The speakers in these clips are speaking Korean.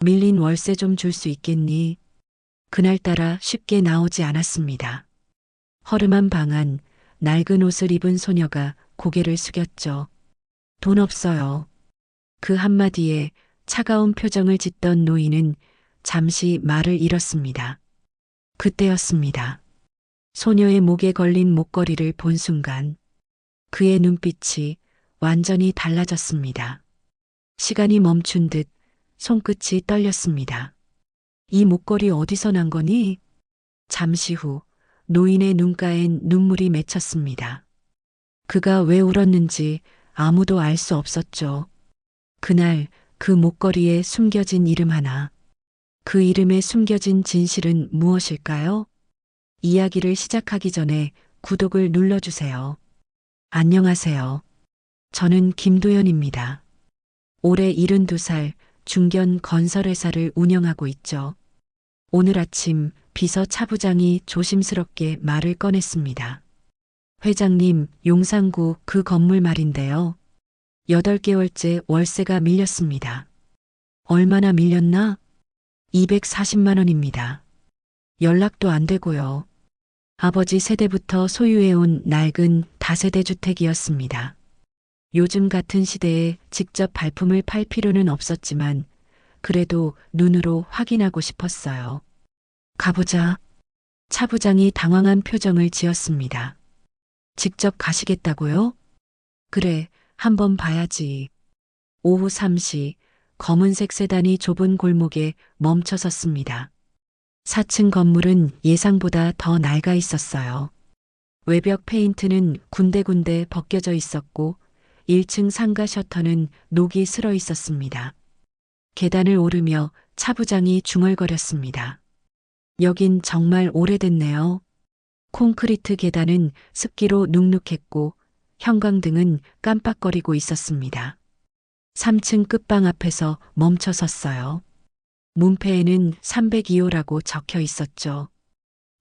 밀린 월세 좀 줄 수 있겠니? 그날따라 쉽게 나오지 않았습니다. 허름한 방 안, 낡은 옷을 입은 소녀가 고개를 숙였죠. 돈 없어요. 그 한마디에 차가운 표정을 짓던 노인은 잠시 말을 잃었습니다. 그때였습니다. 소녀의 목에 걸린 목걸이를 본 순간 그의 눈빛이 완전히 달라졌습니다. 시간이 멈춘 듯 손끝이 떨렸습니다. 이 목걸이 어디서 난 거니? 잠시 후 노인의 눈가엔 눈물이 맺혔습니다. 그가 왜 울었는지 아무도 알 수 없었죠. 그날 그 목걸이에 숨겨진 이름 하나, 그 이름에 숨겨진 진실은 무엇일까요? 이야기를 시작하기 전에 구독을 눌러주세요. 안녕하세요. 저는 김도연입니다. 올해 72살 중견 건설회사를 운영하고 있죠. 오늘 아침 비서 차부장이 조심스럽게 말을 꺼냈습니다. 회장님, 용산구 그 건물 말인데요. 8개월째 월세가 밀렸습니다. 얼마나 밀렸나? 240만 원입니다. 연락도 안 되고요. 아버지 세대부터 소유해온 낡은 다세대 주택이었습니다. 요즘 같은 시대에 직접 발품을 팔 필요는 없었지만 그래도 눈으로 확인하고 싶었어요. 가보자. 차 부장이 당황한 표정을 지었습니다. 직접 가시겠다고요? 그래, 한번 봐야지. 오후 3시 검은색 세단이 좁은 골목에 멈춰 섰습니다. 4층 건물은 예상보다 더 낡아 있었어요. 외벽 페인트는 군데군데 벗겨져 있었고 1층 상가 셔터는 녹이 슬어 있었습니다. 계단을 오르며 차 부장이 중얼거렸습니다. 여긴 정말 오래됐네요. 콘크리트 계단은 습기로 눅눅했고 형광등은 깜빡거리고 있었습니다. 3층 끝방 앞에서 멈춰 섰어요. 문패에는 302호라고 적혀 있었죠.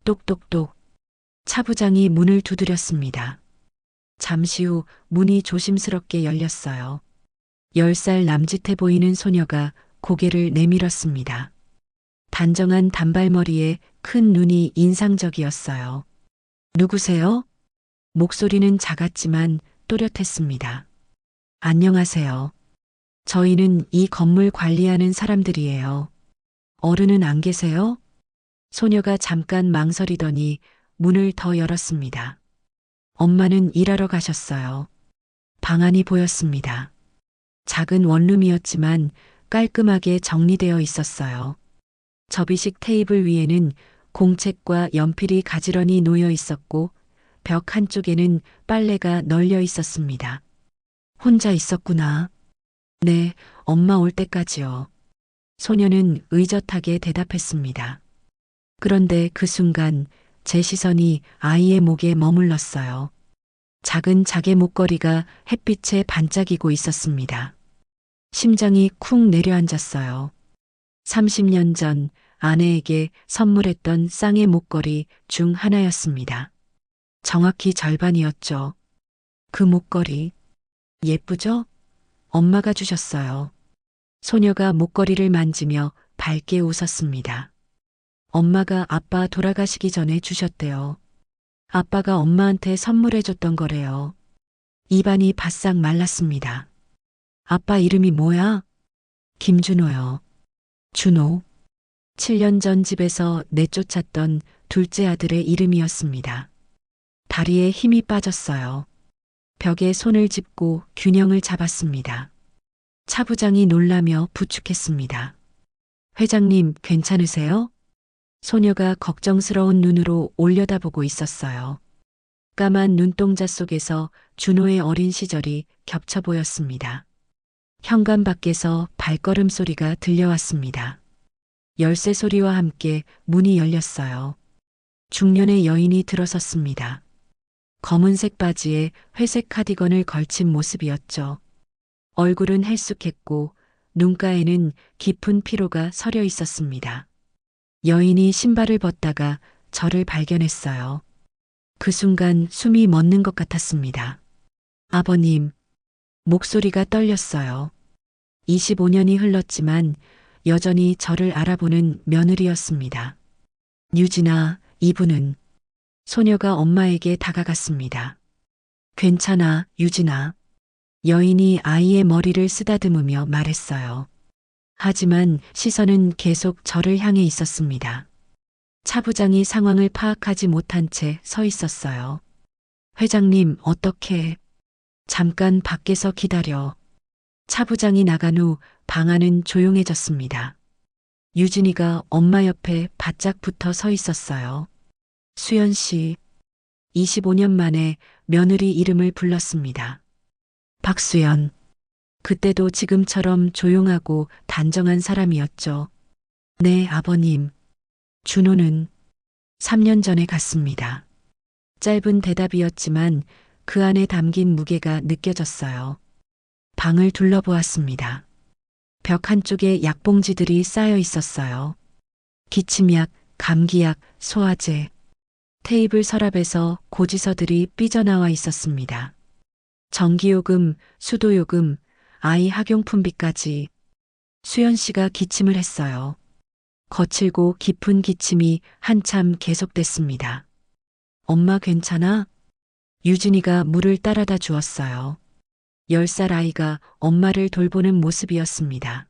똑똑똑. 차 부장이 문을 두드렸습니다. 잠시 후 문이 조심스럽게 열렸어요. 10살 남짓해 보이는 소녀가 고개를 내밀었습니다. 단정한 단발머리에 큰 눈이 인상적이었어요. 누구세요? 목소리는 작았지만 또렷했습니다. 안녕하세요. 저희는 이 건물 관리하는 사람들이에요. 어른은 안 계세요? 소녀가 잠깐 망설이더니 문을 더 열었습니다. 엄마는 일하러 가셨어요. 방 안이 보였습니다. 작은 원룸이었지만 깔끔하게 정리되어 있었어요. 접이식 테이블 위에는 공책과 연필이 가지런히 놓여 있었고 벽 한쪽에는 빨래가 널려 있었습니다. 혼자 있었구나. 네, 엄마 올 때까지요. 소녀는 의젓하게 대답했습니다. 그런데 그 순간 제 시선이 아이의 목에 머물렀어요. 작은 자개 목걸이가 햇빛에 반짝이고 있었습니다. 심장이 쿵 내려앉았어요. 30년 전 아내에게 선물했던 쌍의 목걸이 중 하나였습니다. 정확히 절반이었죠. 그 목걸이. 예쁘죠? 엄마가 주셨어요. 소녀가 목걸이를 만지며 밝게 웃었습니다. 엄마가 아빠 돌아가시기 전에 주셨대요. 아빠가 엄마한테 선물해줬던 거래요. 입안이 바싹 말랐습니다. 아빠 이름이 뭐야? 김준호요. 준호. 7년 전 집에서 내쫓았던 둘째 아들의 이름이었습니다. 다리에 힘이 빠졌어요. 벽에 손을 짚고 균형을 잡았습니다. 차 부장이 놀라며 부축했습니다. 회장님, 괜찮으세요? 소녀가 걱정스러운 눈으로 올려다보고 있었어요. 까만 눈동자 속에서 준호의 어린 시절이 겹쳐 보였습니다. 현관 밖에서 발걸음 소리가 들려왔습니다. 열쇠 소리와 함께 문이 열렸어요. 중년의 여인이 들어섰습니다. 검은색 바지에 회색 카디건을 걸친 모습이었죠. 얼굴은 헬쑥했고 눈가에는 깊은 피로가 서려 있었습니다. 여인이 신발을 벗다가 저를 발견했어요. 그 순간 숨이 멎는 것 같았습니다. 아버님, 목소리가 떨렸어요. 25년이 흘렀지만 여전히 저를 알아보는 며느리였습니다. 유진아, 이분은 소녀가 엄마에게 다가갔습니다. 괜찮아, 유진아. 여인이 아이의 머리를 쓰다듬으며 말했어요. 하지만 시선은 계속 저를 향해 있었습니다. 차 부장이 상황을 파악하지 못한 채 서 있었어요. 회장님, 어떻게? 잠깐 밖에서 기다려. 차 부장이 나간 후 방 안은 조용해졌습니다. 유진이가 엄마 옆에 바짝 붙어 서 있었어요. 수연 씨, 25년 만에 며느리 이름을 불렀습니다. 박수연. 그때도 지금처럼 조용하고 단정한 사람이었죠. 네, 아버님. 준호는 3년 전에 갔습니다. 짧은 대답이었지만 그 안에 담긴 무게가 느껴졌어요. 방을 둘러보았습니다. 벽 한쪽에 약봉지들이 쌓여 있었어요. 기침약, 감기약, 소화제. 테이블 서랍에서 고지서들이 삐져나와 있었습니다. 전기요금, 수도요금, 아이 학용품비까지. 수연 씨가 기침을 했어요. 거칠고 깊은 기침이 한참 계속됐습니다. 엄마 괜찮아? 유진이가 물을 따라다 주었어요. 10살 아이가 엄마를 돌보는 모습이었습니다.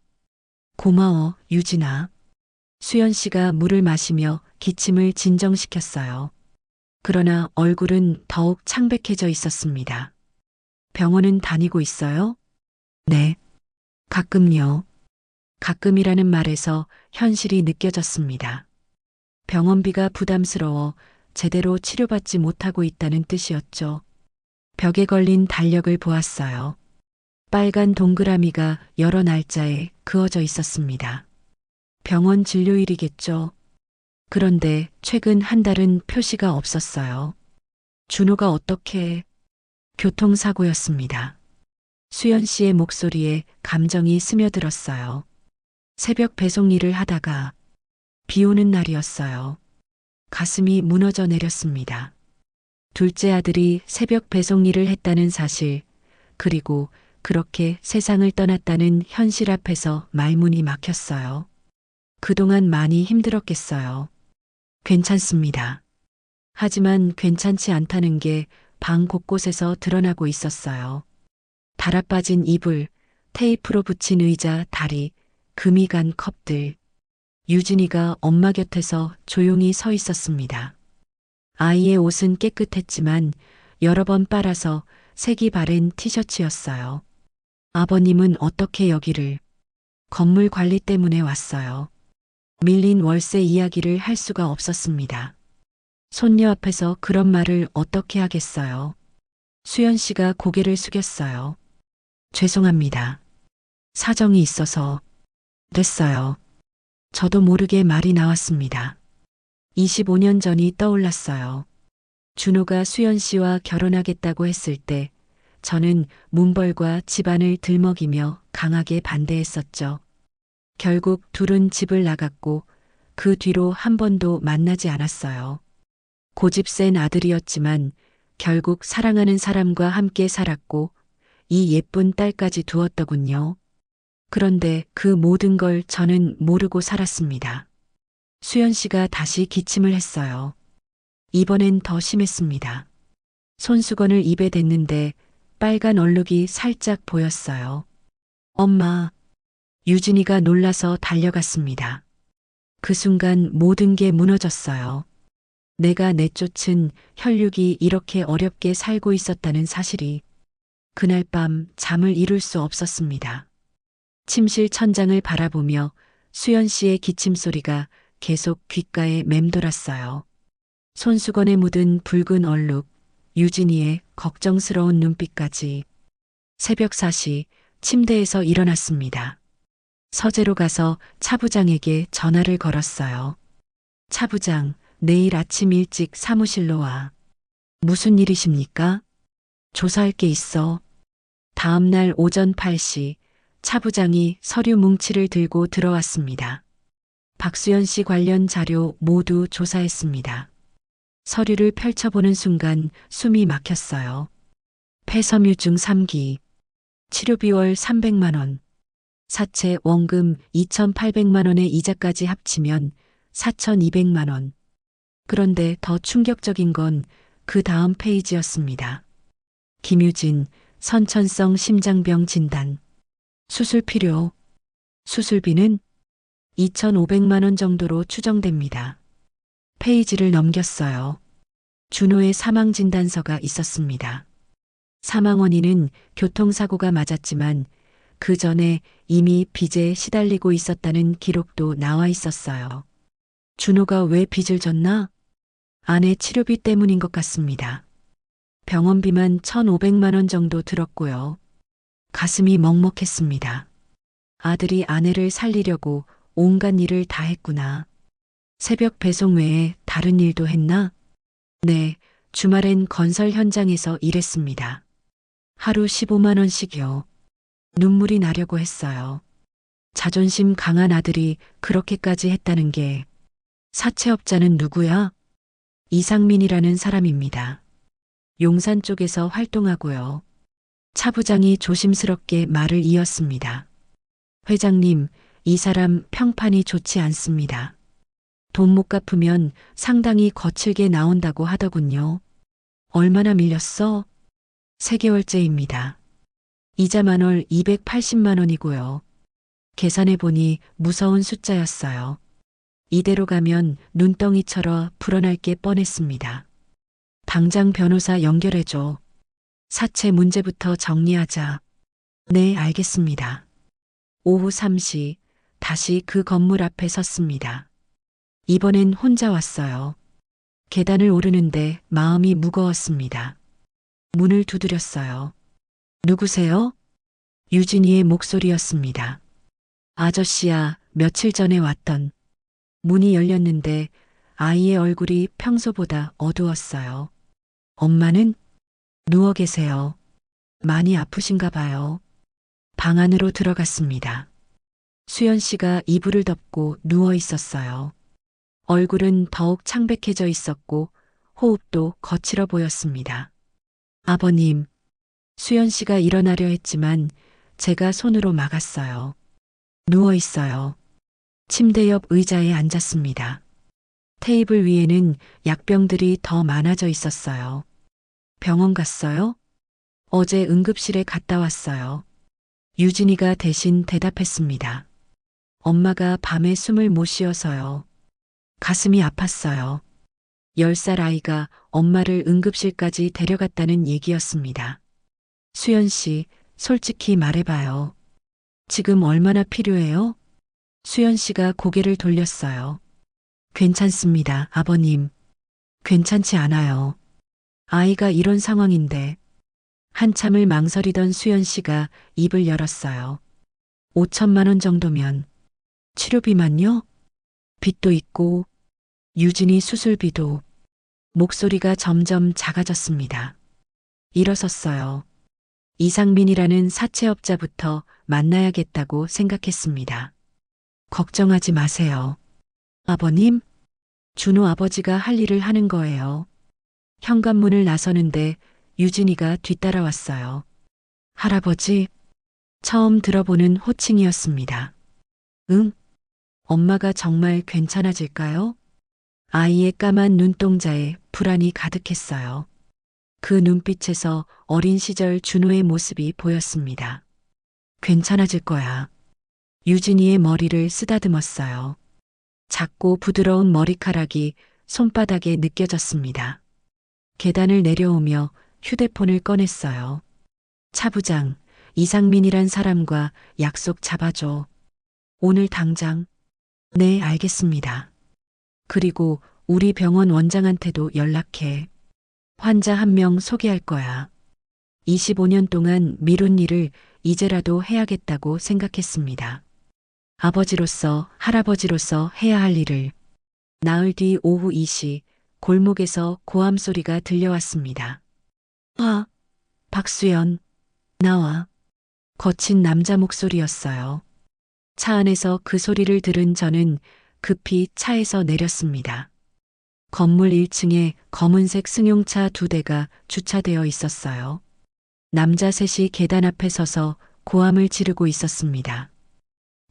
고마워, 유진아. 수연 씨가 물을 마시며 기침을 진정시켰어요. 그러나 얼굴은 더욱 창백해져 있었습니다. 병원은 다니고 있어요? 네. 가끔요. 가끔이라는 말에서 현실이 느껴졌습니다. 병원비가 부담스러워 제대로 치료받지 못하고 있다는 뜻이었죠. 벽에 걸린 달력을 보았어요. 빨간 동그라미가 여러 날짜에 그어져 있었습니다. 병원 진료일이겠죠. 그런데 최근 한 달은 표시가 없었어요. 준호가 어떻게? 교통사고였습니다. 수연 씨의 목소리에 감정이 스며들었어요. 새벽 배송 일을 하다가 비 오는 날이었어요. 가슴이 무너져 내렸습니다. 둘째 아들이 새벽 배송 일을 했다는 사실, 그리고 그렇게 세상을 떠났다는 현실 앞에서 말문이 막혔어요. 그동안 많이 힘들었겠어요. 괜찮습니다. 하지만 괜찮지 않다는 게 방 곳곳에서 드러나고 있었어요. 달아빠진 이불, 테이프로 붙인 의자, 다리, 금이 간 컵들. 유진이가 엄마 곁에서 조용히 서 있었습니다. 아이의 옷은 깨끗했지만 여러 번 빨아서 색이 바랜 티셔츠였어요. 아버님은 어떻게 여기를? 건물 관리 때문에 왔어요. 밀린 월세 이야기를 할 수가 없었습니다. 손녀 앞에서 그런 말을 어떻게 하겠어요? 수연 씨가 고개를 숙였어요. 죄송합니다. 사정이 있어서. 됐어요. 저도 모르게 말이 나왔습니다. 25년 전이 떠올랐어요. 준호가 수연 씨와 결혼하겠다고 했을 때 저는 문벌과 집안을 들먹이며 강하게 반대했었죠. 결국 둘은 집을 나갔고 그 뒤로 한 번도 만나지 않았어요. 고집센 아들이었지만 결국 사랑하는 사람과 함께 살았고 이 예쁜 딸까지 두었더군요. 그런데 그 모든 걸 저는 모르고 살았습니다. 수연 씨가 다시 기침을 했어요. 이번엔 더 심했습니다. 손수건을 입에 댔는데 빨간 얼룩이 살짝 보였어요. 엄마. 유진이가 놀라서 달려갔습니다. 그 순간 모든 게 무너졌어요. 내가 내쫓은 혈육이 이렇게 어렵게 살고 있었다는 사실이. 그날 밤 잠을 이룰 수 없었습니다. 침실 천장을 바라보며 수연 씨의 기침 소리가 계속 귓가에 맴돌았어요. 손수건에 묻은 붉은 얼룩, 유진이의 걱정스러운 눈빛까지. 새벽 4시 침대에서 일어났습니다. 서재로 가서 차부장에게 전화를 걸었어요. 차부장, 내일 아침 일찍 사무실로 와. 무슨 일이십니까? 조사할 게 있어. 다음 날 오전 8시 차부장이 서류 뭉치를 들고 들어왔습니다. 박수연 씨 관련 자료 모두 조사했습니다. 서류를 펼쳐보는 순간 숨이 막혔어요. 폐섬유증 3기, 치료비 월 300만 원. 사채 원금 2,800만 원의 이자까지 합치면 4,200만 원. 그런데 더 충격적인 건 그 다음 페이지였습니다. 김유진, 선천성 심장병 진단. 수술 필요. 수술비는 2,500만 원 정도로 추정됩니다. 페이지를 넘겼어요. 준호의 사망 진단서가 있었습니다. 사망 원인은 교통사고가 맞았지만 그 전에 이미 빚에 시달리고 있었다는 기록도 나와 있었어요. 준호가 왜 빚을 졌나? 아내 치료비 때문인 것 같습니다. 병원비만 1,500만 원 정도 들었고요. 가슴이 먹먹했습니다. 아들이 아내를 살리려고 온갖 일을 다 했구나. 새벽 배송 외에 다른 일도 했나? 네, 주말엔 건설 현장에서 일했습니다. 하루 15만 원씩요. 눈물이 나려고 했어요. 자존심 강한 아들이 그렇게까지 했다는 게 사채업자는 누구야? 이상민이라는 사람입니다. 용산 쪽에서 활동하고요. 차 부장이 조심스럽게 말을 이었습니다. 회장님, 이 사람 평판이 좋지 않습니다. 돈 못 갚으면 상당히 거칠게 나온다고 하더군요. 얼마나 밀렸어? 3개월째입니다. 이자 만월 280만 원이고요. 계산해보니 무서운 숫자였어요. 이대로 가면 눈덩이처럼 불어날 게 뻔했습니다. 당장 변호사 연결해줘. 사채 문제부터 정리하자. 네, 알겠습니다. 오후 3시 다시 그 건물 앞에 섰습니다. 이번엔 혼자 왔어요. 계단을 오르는데 마음이 무거웠습니다. 문을 두드렸어요. 누구세요? 유진이의 목소리였습니다. 아저씨야, 며칠 전에 왔던. 문이 열렸는데 아이의 얼굴이 평소보다 어두웠어요. 엄마는? 누워 계세요. 많이 아프신가 봐요. 방 안으로 들어갔습니다. 수연 씨가 이불을 덮고 누워 있었어요. 얼굴은 더욱 창백해져 있었고 호흡도 거칠어 보였습니다. 아버님, 수연 씨가 일어나려 했지만 제가 손으로 막았어요. 누워 있어요. 침대 옆 의자에 앉았습니다. 테이블 위에는 약병들이 더 많아져 있었어요. 병원 갔어요? 어제 응급실에 갔다 왔어요. 유진이가 대신 대답했습니다. 엄마가 밤에 숨을 못 쉬어서요. 가슴이 아팠어요. 10살 아이가 엄마를 응급실까지 데려갔다는 얘기였습니다. 수연 씨, 솔직히 말해봐요. 지금 얼마나 필요해요? 수연 씨가 고개를 돌렸어요. 괜찮습니다, 아버님. 괜찮지 않아요. 아이가 이런 상황인데. 한참을 망설이던 수연 씨가 입을 열었어요. 5천만 원 정도면. 치료비만요? 빚도 있고, 유진이 수술비도. 목소리가 점점 작아졌습니다. 일어섰어요. 이상민이라는 사채업자부터 만나야겠다고 생각했습니다. 걱정하지 마세요. 아버님? 준호 아버지가 할 일을 하는 거예요. 현관문을 나서는데 유진이가 뒤따라왔어요. 할아버지? 처음 들어보는 호칭이었습니다. 응? 엄마가 정말 괜찮아질까요? 아이의 까만 눈동자에 불안이 가득했어요. 그 눈빛에서 어린 시절 준호의 모습이 보였습니다. 괜찮아질 거야. 유진이의 머리를 쓰다듬었어요. 작고 부드러운 머리카락이 손바닥에 느껴졌습니다. 계단을 내려오며 휴대폰을 꺼냈어요. 차 부장, 이상민이란 사람과 약속 잡아줘. 오늘 당장. 네, 알겠습니다. 그리고 우리 병원 원장한테도 연락해. 환자 한 명 소개할 거야. 25년 동안 미룬 일을 이제라도 해야겠다고 생각했습니다. 아버지로서, 할아버지로서 해야 할 일을. 나흘 뒤 오후 2시 골목에서 고함 소리가 들려왔습니다. 와, 박수연, 나와. 거친 남자 목소리였어요. 차 안에서 그 소리를 들은 저는 급히 차에서 내렸습니다. 건물 1층에 검은색 승용차 2대가 주차되어 있었어요. 남자 셋이 계단 앞에 서서 고함을 지르고 있었습니다.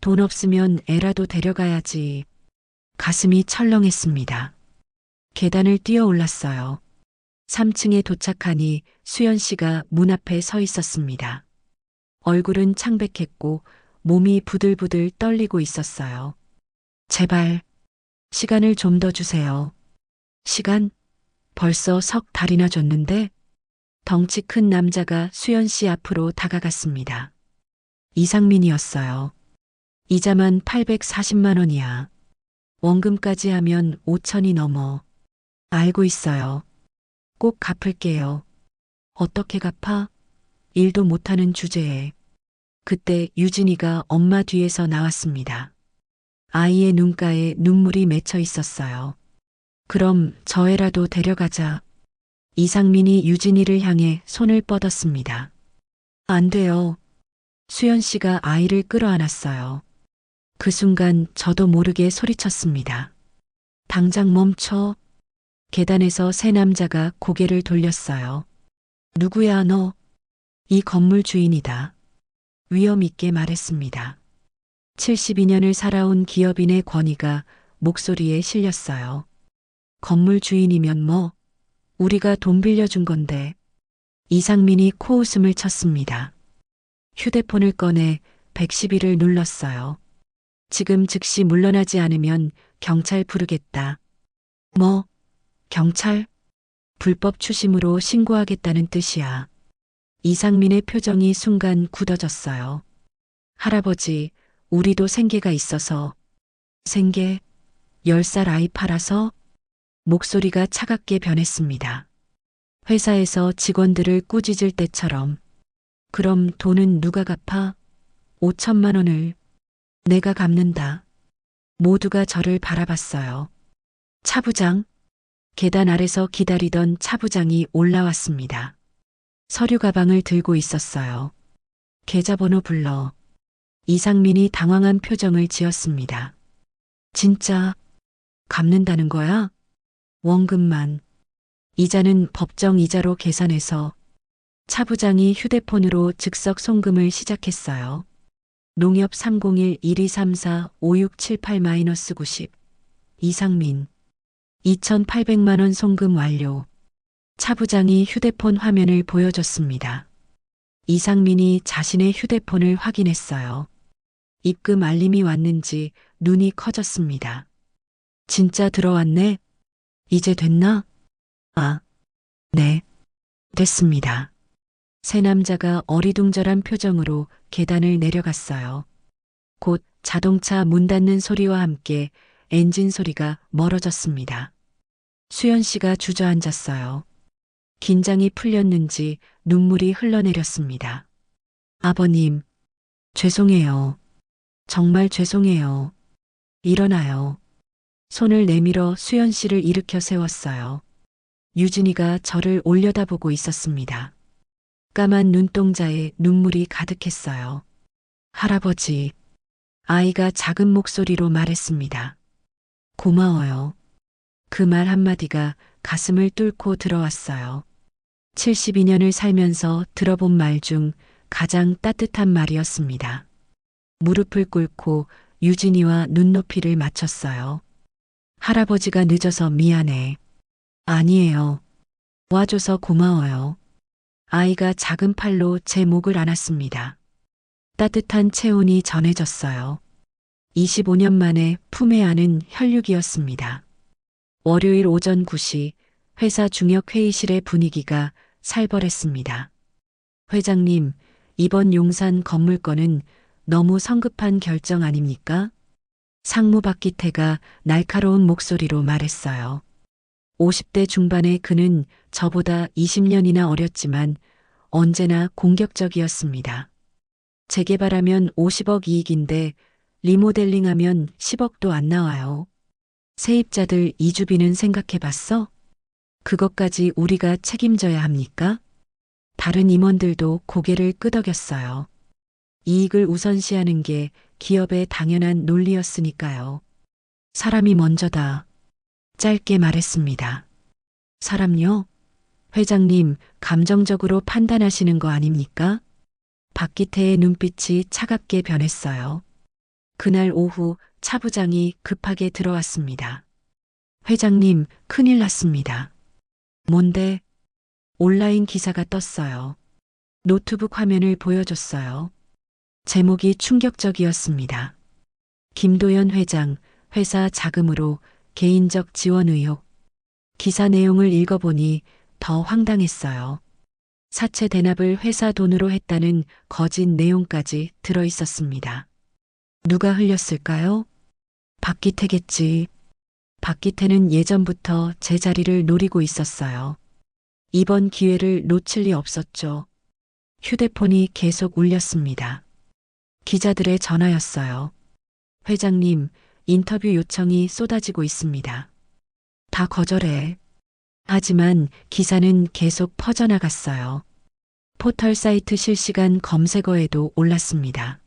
돈 없으면 애라도 데려가야지. 가슴이 철렁했습니다. 계단을 뛰어 올랐어요. 3층에 도착하니 수연 씨가 문 앞에 서 있었습니다. 얼굴은 창백했고 몸이 부들부들 떨리고 있었어요. 제발, 시간을 좀 더 주세요. 시간? 벌써 석 달이나 줬는데? 덩치 큰 남자가 수연 씨 앞으로 다가갔습니다. 이상민이었어요. 이자만 840만 원이야. 원금까지 하면 5천이 넘어. 알고 있어요. 꼭 갚을게요. 어떻게 갚아? 일도 못하는 주제에. 그때 유진이가 엄마 뒤에서 나왔습니다. 아이의 눈가에 눈물이 맺혀 있었어요. 그럼 저 애라도 데려가자. 이상민이 유진이를 향해 손을 뻗었습니다. 안 돼요. 수연 씨가 아이를 끌어안았어요. 그 순간 저도 모르게 소리쳤습니다. 당장 멈춰. 계단에서 새 남자가 고개를 돌렸어요. 누구야 너? 이 건물 주인이다. 위험 있게 말했습니다. 72년을 살아온 기업인의 권위가 목소리에 실렸어요. 건물 주인이면 뭐, 우리가 돈 빌려준 건데. 이상민이 코웃음을 쳤습니다. 휴대폰을 꺼내 112를 눌렀어요. 지금 즉시 물러나지 않으면 경찰 부르겠다. 뭐, 경찰? 불법 추심으로 신고하겠다는 뜻이야. 이상민의 표정이 순간 굳어졌어요. 할아버지, 우리도 생계가 있어서. 생계? 10살 아이 팔아서? 목소리가 차갑게 변했습니다. 회사에서 직원들을 꾸짖을 때처럼. 그럼 돈은 누가 갚아? 5천만 원을. 내가 갚는다. 모두가 저를 바라봤어요. 차부장? 계단 아래서 기다리던 차부장이 올라왔습니다. 서류 가방을 들고 있었어요. 계좌번호 불러. 이상민이 당황한 표정을 지었습니다. 진짜 갚는다는 거야? 원금만. 이자는 법정 이자로 계산해서. 차부장이 휴대폰으로 즉석 송금을 시작했어요. 농협 301-1234-5678-90. 이상민. 2,800만 원 송금 완료. 차부장이 휴대폰 화면을 보여줬습니다. 이상민이 자신의 휴대폰을 확인했어요. 입금 알림이 왔는지 눈이 커졌습니다. 진짜 들어왔네? 이제 됐나? 아, 네. 됐습니다. 새 남자가 어리둥절한 표정으로 계단을 내려갔어요. 곧 자동차 문 닫는 소리와 함께 엔진 소리가 멀어졌습니다. 수연 씨가 주저앉았어요. 긴장이 풀렸는지 눈물이 흘러내렸습니다. 아버님, 죄송해요. 정말 죄송해요. 일어나요. 손을 내밀어 수연 씨를 일으켜 세웠어요. 유진이가 저를 올려다보고 있었습니다. 까만 눈동자에 눈물이 가득했어요. 할아버지, 아이가 작은 목소리로 말했습니다. 고마워요. 그 말 한마디가 가슴을 뚫고 들어왔어요. 72년을 살면서 들어본 말 중 가장 따뜻한 말이었습니다. 무릎을 꿇고 유진이와 눈높이를 맞췄어요. 할아버지가 늦어서 미안해. 아니에요. 와줘서 고마워요. 아이가 작은 팔로 제 목을 안았습니다. 따뜻한 체온이 전해졌어요. 25년 만에 품에 안은 혈육이었습니다. 월요일 오전 9시 회사 중역 회의실의 분위기가 살벌했습니다. 회장님, 이번 용산 건물건은 너무 성급한 결정 아닙니까? 상무 박기태가 날카로운 목소리로 말했어요. 50대 중반의 그는 저보다 20년이나 어렸지만 언제나 공격적이었습니다. 재개발하면 50억 이익인데 리모델링하면 10억도 안 나와요. 세입자들 이주비는 생각해봤어? 그것까지 우리가 책임져야 합니까? 다른 임원들도 고개를 끄덕였어요. 이익을 우선시하는 게 기업의 당연한 논리였으니까요. 사람이 먼저다. 짧게 말했습니다. 사람요? 회장님, 감정적으로 판단하시는 거 아닙니까? 박기태의 눈빛이 차갑게 변했어요. 그날 오후 차 부장이 급하게 들어왔습니다. 회장님, 큰일 났습니다. 뭔데? 온라인 기사가 떴어요. 노트북 화면을 보여줬어요. 제목이 충격적이었습니다. 김도연 회장, 회사 자금으로 개인적 지원 의혹. 기사 내용을 읽어보니 더 황당했어요. 사채 대납을 회사 돈으로 했다는 거짓 내용까지 들어 있었습니다. 누가 흘렸을까요? 박기태겠지. 박기태는 예전부터 제 자리를 노리고 있었어요. 이번 기회를 놓칠 리 없었죠. 휴대폰이 계속 울렸습니다. 기자들의 전화였어요. 회장님, 인터뷰 요청이 쏟아지고 있습니다. 다 거절해. 하지만 기사는 계속 퍼져나갔어요. 포털 사이트 실시간 검색어에도 올랐습니다.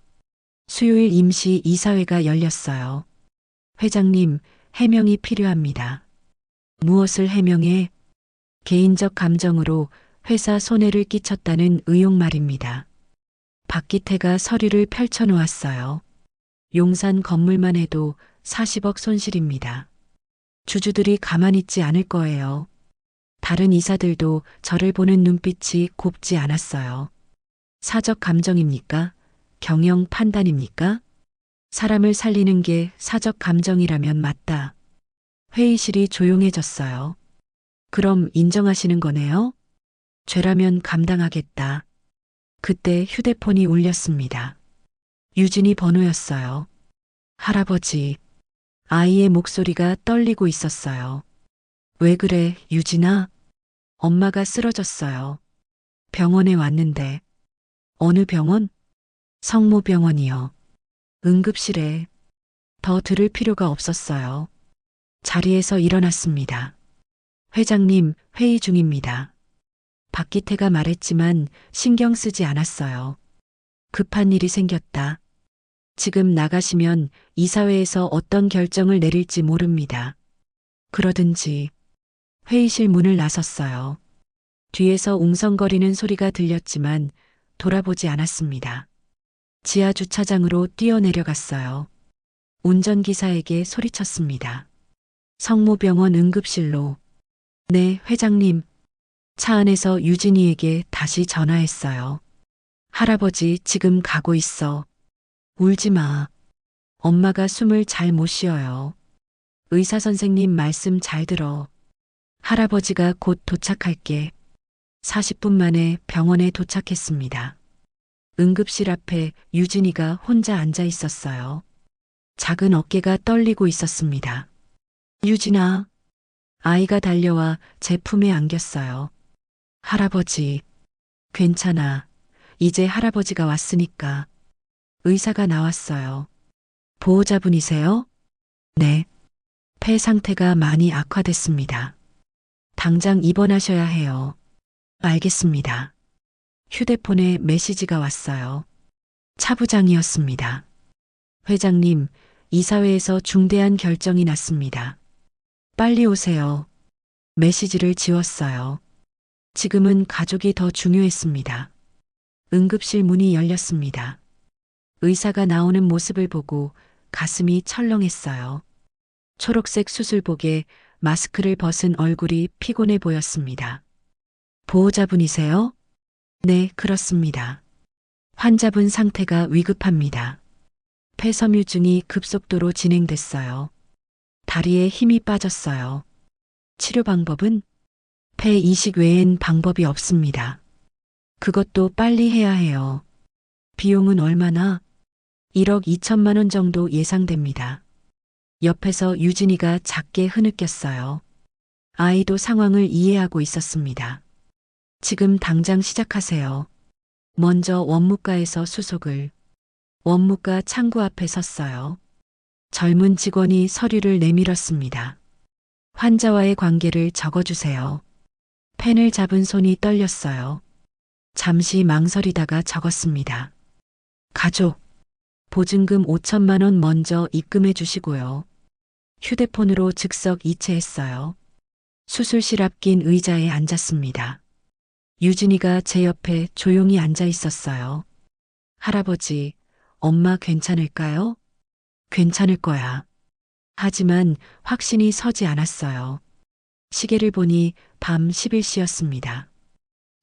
수요일 임시 이사회가 열렸어요. 회장님, 해명이 필요합니다. 무엇을 해명해? 개인적 감정으로 회사 손해를 끼쳤다는 의혹 말입니다. 박기태가 서류를 펼쳐놓았어요. 용산 건물만 해도 40억 손실입니다. 주주들이 가만히 있지 않을 거예요. 다른 이사들도 저를 보는 눈빛이 곱지 않았어요. 사적 감정입니까? 경영 판단입니까? 사람을 살리는 게 사적 감정이라면 맞다. 회의실이 조용해졌어요. 그럼 인정하시는 거네요? 죄라면 감당하겠다. 그때 휴대폰이 울렸습니다. 유진이 번호였어요. 할아버지. 아이의 목소리가 떨리고 있었어요. 왜 그래, 유진아? 엄마가 쓰러졌어요. 병원에 왔는데. 어느 병원? 성모병원이요. 응급실에. 더 들을 필요가 없었어요. 자리에서 일어났습니다. 회장님, 회의 중입니다. 박기태가 말했지만 신경 쓰지 않았어요. 급한 일이 생겼다. 지금 나가시면 이사회에서 어떤 결정을 내릴지 모릅니다. 그러든지. 회의실 문을 나섰어요. 뒤에서 웅성거리는 소리가 들렸지만 돌아보지 않았습니다. 지하 주차장으로 뛰어내려갔어요. 운전기사에게 소리쳤습니다. 성모병원 응급실로. 네, 회장님. 차 안에서 유진이에게 다시 전화했어요. 할아버지 지금 가고 있어. 울지 마. 엄마가 숨을 잘 못 쉬어요. 의사 선생님 말씀 잘 들어. 할아버지가 곧 도착할게. 40분 만에 병원에 도착했습니다. 응급실 앞에 유진이가 혼자 앉아 있었어요. 작은 어깨가 떨리고 있었습니다. 유진아. 아이가 달려와 제 품에 안겼어요. 할아버지. 괜찮아. 이제 할아버지가 왔으니까. 의사가 나왔어요. 보호자분이세요? 네. 폐 상태가 많이 악화됐습니다. 당장 입원하셔야 해요. 알겠습니다. 휴대폰에 메시지가 왔어요. 차부장이었습니다. 회장님, 이사회에서 중대한 결정이 났습니다. 빨리 오세요. 메시지를 지웠어요. 지금은 가족이 더 중요했습니다. 응급실 문이 열렸습니다. 의사가 나오는 모습을 보고 가슴이 철렁했어요. 초록색 수술복에 마스크를 벗은 얼굴이 피곤해 보였습니다. 보호자분이세요? 네, 그렇습니다. 환자분 상태가 위급합니다. 폐섬유증이 급속도로 진행됐어요. 다리에 힘이 빠졌어요. 치료 방법은? 폐 이식 외엔 방법이 없습니다. 그것도 빨리 해야 해요. 비용은 얼마나? 1억 2천만 원 정도 예상됩니다. 옆에서 유진이가 작게 흐느꼈어요. 아이도 상황을 이해하고 있었습니다. 지금 당장 시작하세요. 먼저 원무과에서 수속을. 원무과 창구 앞에 섰어요. 젊은 직원이 서류를 내밀었습니다. 환자와의 관계를 적어주세요. 펜을 잡은 손이 떨렸어요. 잠시 망설이다가 적었습니다. 가족. 보증금 5천만 원 먼저 입금해 주시고요. 휴대폰으로 즉석 이체했어요. 수술실 앞긴 의자에 앉았습니다. 유진이가 제 옆에 조용히 앉아 있었어요. 할아버지, 엄마 괜찮을까요? 괜찮을 거야. 하지만 확신이 서지 않았어요. 시계를 보니 밤 11시였습니다.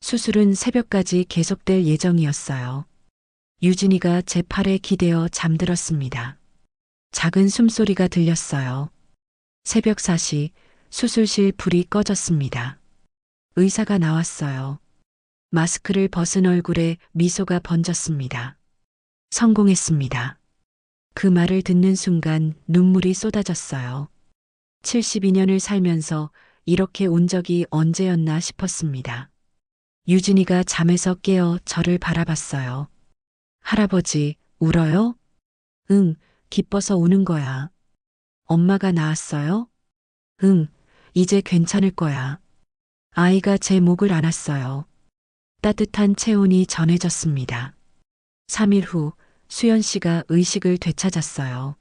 수술은 새벽까지 계속될 예정이었어요. 유진이가 제 팔에 기대어 잠들었습니다. 작은 숨소리가 들렸어요. 새벽 4시 수술실 불이 꺼졌습니다. 의사가 나왔어요. 마스크를 벗은 얼굴에 미소가 번졌습니다. 성공했습니다. 그 말을 듣는 순간 눈물이 쏟아졌어요. 72년을 살면서 이렇게 운 적이 언제였나 싶었습니다. 유진이가 잠에서 깨어 저를 바라봤어요. 할아버지, 울어요? 응, 기뻐서 우는 거야. 엄마가 나았어요? 응, 이제 괜찮을 거야. 아이가 제 목을 안았어요. 따뜻한 체온이 전해졌습니다. 3일 후 수연 씨가 의식을 되찾았어요.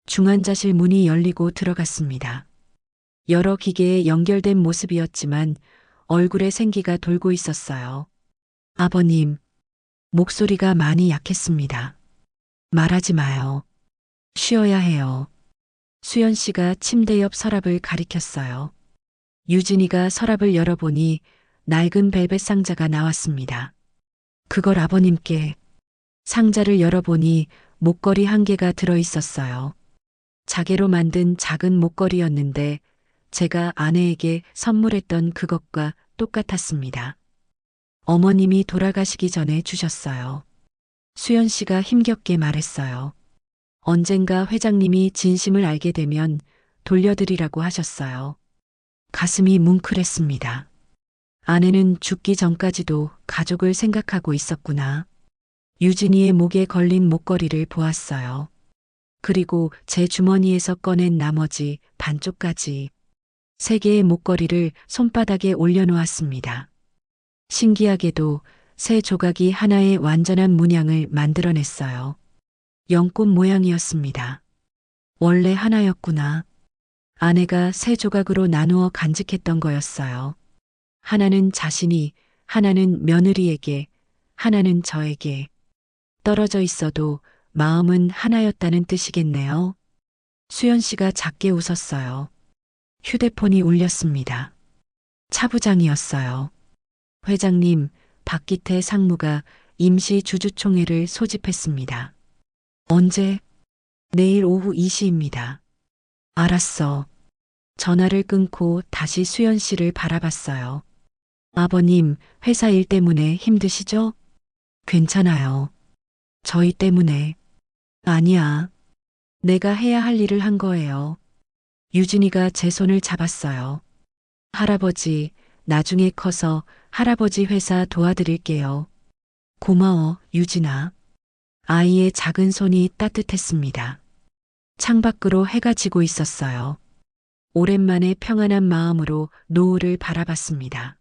중환자실 문이 열리고 들어갔습니다. 여러 기계에 연결된 모습이었지만 얼굴에 생기가 돌고 있었어요. 아버님, 목소리가 많이 약했습니다. 말하지 마요. 쉬어야 해요. 수연 씨가 침대 옆 서랍을 가리켰어요. 유진이가 서랍을 열어보니 낡은 벨벳 상자가 나왔습니다. 그걸 아버님께. 상자를 열어보니 목걸이 한 개가 들어 있었어요. 자개로 만든 작은 목걸이였는데 제가 아내에게 선물했던 그것과 똑같았습니다. 어머님이 돌아가시기 전에 주셨어요. 수연 씨가 힘겹게 말했어요. 언젠가 회장님이 진심을 알게 되면 돌려드리라고 하셨어요. 가슴이 뭉클했습니다. 아내는 죽기 전까지도 가족을 생각하고 있었구나. 유진이의 목에 걸린 목걸이를 보았어요. 그리고 제 주머니에서 꺼낸 나머지 반쪽까지 3개의 목걸이를 손바닥에 올려놓았습니다. 신기하게도 새 조각이 하나의 완전한 문양을 만들어냈어요. 연꽃 모양이었습니다. 원래 하나였구나. 아내가 새 조각으로 나누어 간직했던 거였어요. 하나는 자신이, 하나는 며느리에게, 하나는 저에게. 떨어져 있어도 마음은 하나였다는 뜻이겠네요. 수연 씨가 작게 웃었어요. 휴대폰이 울렸습니다. 차부장이었어요. 회장님, 박기태 상무가 임시 주주총회를 소집했습니다. 언제? 내일 오후 2시입니다. 알았어. 전화를 끊고 다시 수연 씨를 바라봤어요. 아버님, 회사 일 때문에 힘드시죠? 괜찮아요. 저희 때문에. 아니야. 내가 해야 할 일을 한 거예요. 유진이가 제 손을 잡았어요. 할아버지, 나중에 커서 할아버지 회사 도와드릴게요. 고마워, 유진아. 아이의 작은 손이 따뜻했습니다. 창밖으로 해가 지고 있었어요. 오랜만에 평안한 마음으로 노을을 바라봤습니다.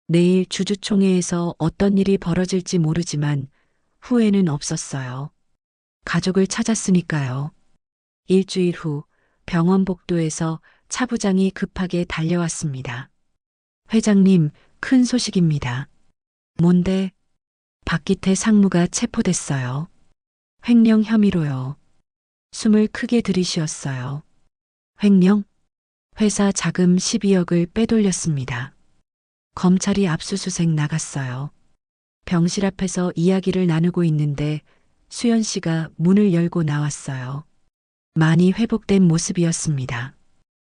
내일 주주총회에서 어떤 일이 벌어질지 모르지만 후회는 없었어요. 가족을 찾았으니까요. 일주일 후 병원 복도에서 차부장이 급하게 달려왔습니다. 회장님, 큰 소식입니다. 뭔데? 박기태 상무가 체포됐어요. 횡령 혐의로요. 숨을 크게 들이쉬었어요. 횡령? 회사 자금 12억을 빼돌렸습니다. 검찰이 압수수색 나갔어요. 병실 앞에서 이야기를 나누고 있는데 수연 씨가 문을 열고 나왔어요. 많이 회복된 모습이었습니다.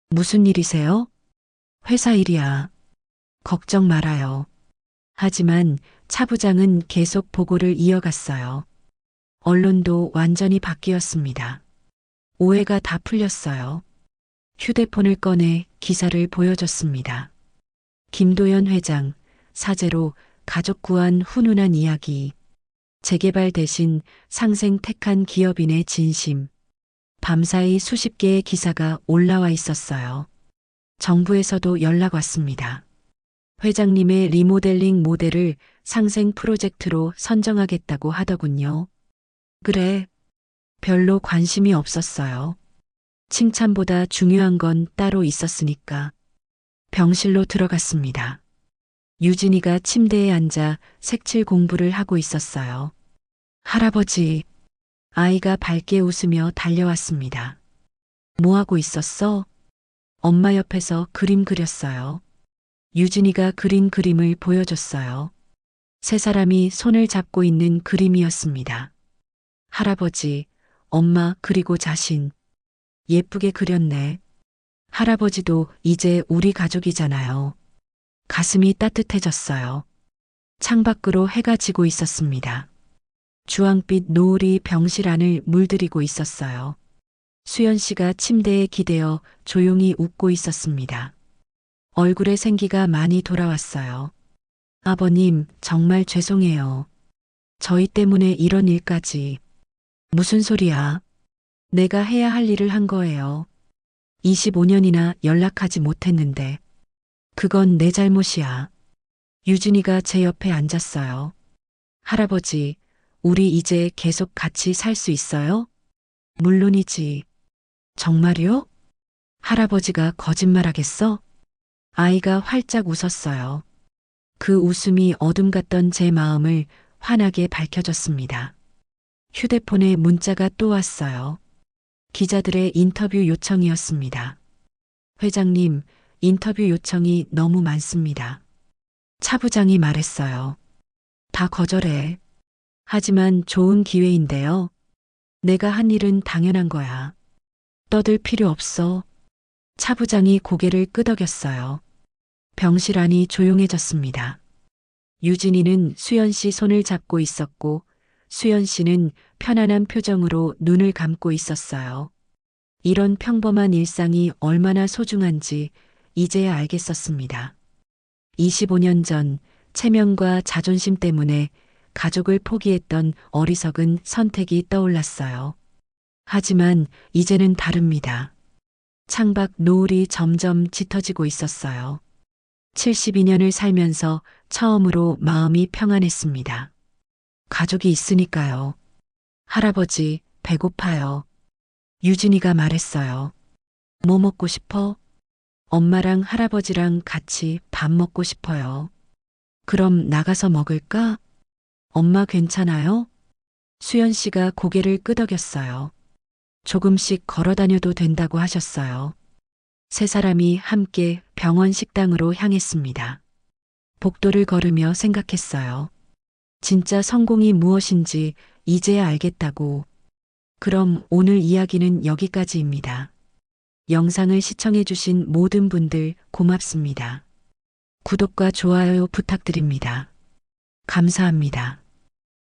무슨 일이세요? 회사 일이야. 걱정 말아요. 하지만 차 부장은 계속 보고를 이어갔어요. 언론도 완전히 바뀌었습니다. 오해가 다 풀렸어요. 휴대폰을 꺼내 기사를 보여줬습니다. 김도연 회장, 사제로 가족 구한 훈훈한 이야기. 재개발 대신 상생 택한 기업인의 진심. 밤사이 수십 개의 기사가 올라와 있었어요. 정부에서도 연락 왔습니다. 회장님의 리모델링 모델을 상생 프로젝트로 선정하겠다고 하더군요. 그래. 별로 관심이 없었어요. 칭찬보다 중요한 건 따로 있었으니까. 병실로 들어갔습니다. 유진이가 침대에 앉아 색칠 공부를 하고 있었어요. 할아버지, 아이가 밝게 웃으며 달려왔습니다. 뭐 하고 있었어? 엄마 옆에서 그림 그렸어요. 유진이가 그린 그림을 보여줬어요. 세 사람이 손을 잡고 있는 그림이었습니다. 할아버지, 엄마, 그리고 자신. 예쁘게 그렸네. 할아버지도 이제 우리 가족이잖아요. 가슴이 따뜻해졌어요. 창밖으로 해가 지고 있었습니다. 주황빛 노을이 병실 안을 물들이고 있었어요. 수연 씨가 침대에 기대어 조용히 웃고 있었습니다. 얼굴에 생기가 많이 돌아왔어요. 아버님, 정말 죄송해요. 저희 때문에 이런 일까지. 무슨 소리야? 내가 해야 할 일을 한 거예요. 25년이나 연락하지 못했는데. 그건 내 잘못이야. 유진이가 제 옆에 앉았어요. 할아버지, 우리 이제 계속 같이 살 수 있어요? 물론이지. 정말요? 할아버지가 거짓말하겠어? 아이가 활짝 웃었어요. 그 웃음이 어둠 같던 제 마음을 환하게 밝혀줬습니다. 휴대폰에 문자가 또 왔어요. 기자들의 인터뷰 요청이었습니다. 회장님, 인터뷰 요청이 너무 많습니다. 차 부장이 말했어요. 다 거절해. 하지만 좋은 기회인데요. 내가 한 일은 당연한 거야. 떠들 필요 없어. 차 부장이 고개를 끄덕였어요. 병실 안이 조용해졌습니다. 유진이는 수연 씨 손을 잡고 있었고 수연 씨는 편안한 표정으로 눈을 감고 있었어요. 이런 평범한 일상이 얼마나 소중한지 이제야 알겠었습니다. 25년 전 체면과 자존심 때문에 가족을 포기했던 어리석은 선택이 떠올랐어요. 하지만 이제는 다릅니다. 창밖 노을이 점점 짙어지고 있었어요. 72년을 살면서 처음으로 마음이 평안했습니다. 가족이 있으니까요. 할아버지, 배고파요. 유진이가 말했어요. 뭐 먹고 싶어? 엄마랑 할아버지랑 같이 밥 먹고 싶어요. 그럼 나가서 먹을까? 엄마 괜찮아요? 수연 씨가 고개를 끄덕였어요. 조금씩 걸어 다녀도 된다고 하셨어요. 세 사람이 함께 병원 식당으로 향했습니다. 복도를 걸으며 생각했어요. 진짜 성공이 무엇인지 이제야 알겠다고. 그럼 오늘 이야기는 여기까지입니다. 영상을 시청해주신 모든 분들 고맙습니다. 구독과 좋아요 부탁드립니다. 감사합니다.